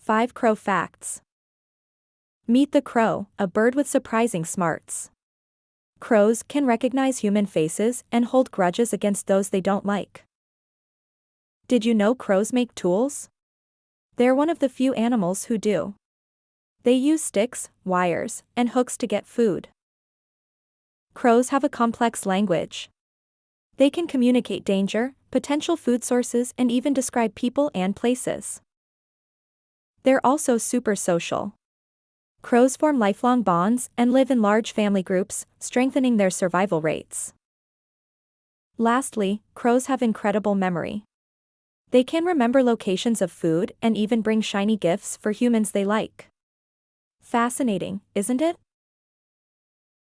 5 Crow Facts. Meet the crow, a bird with surprising smarts. Crows can recognize human faces and hold grudges against those they don't like. Did you know crows make tools? They're one of the few animals who do. They use sticks, wires, and hooks to get food. Crows have a complex language. They can communicate danger, potential food sources, and even describe people and places. They're also super social. Crows form lifelong bonds and live in large family groups, strengthening their survival rates. Lastly, crows have incredible memory. They can remember locations of food and even bring shiny gifts for humans they like. Fascinating, isn't it?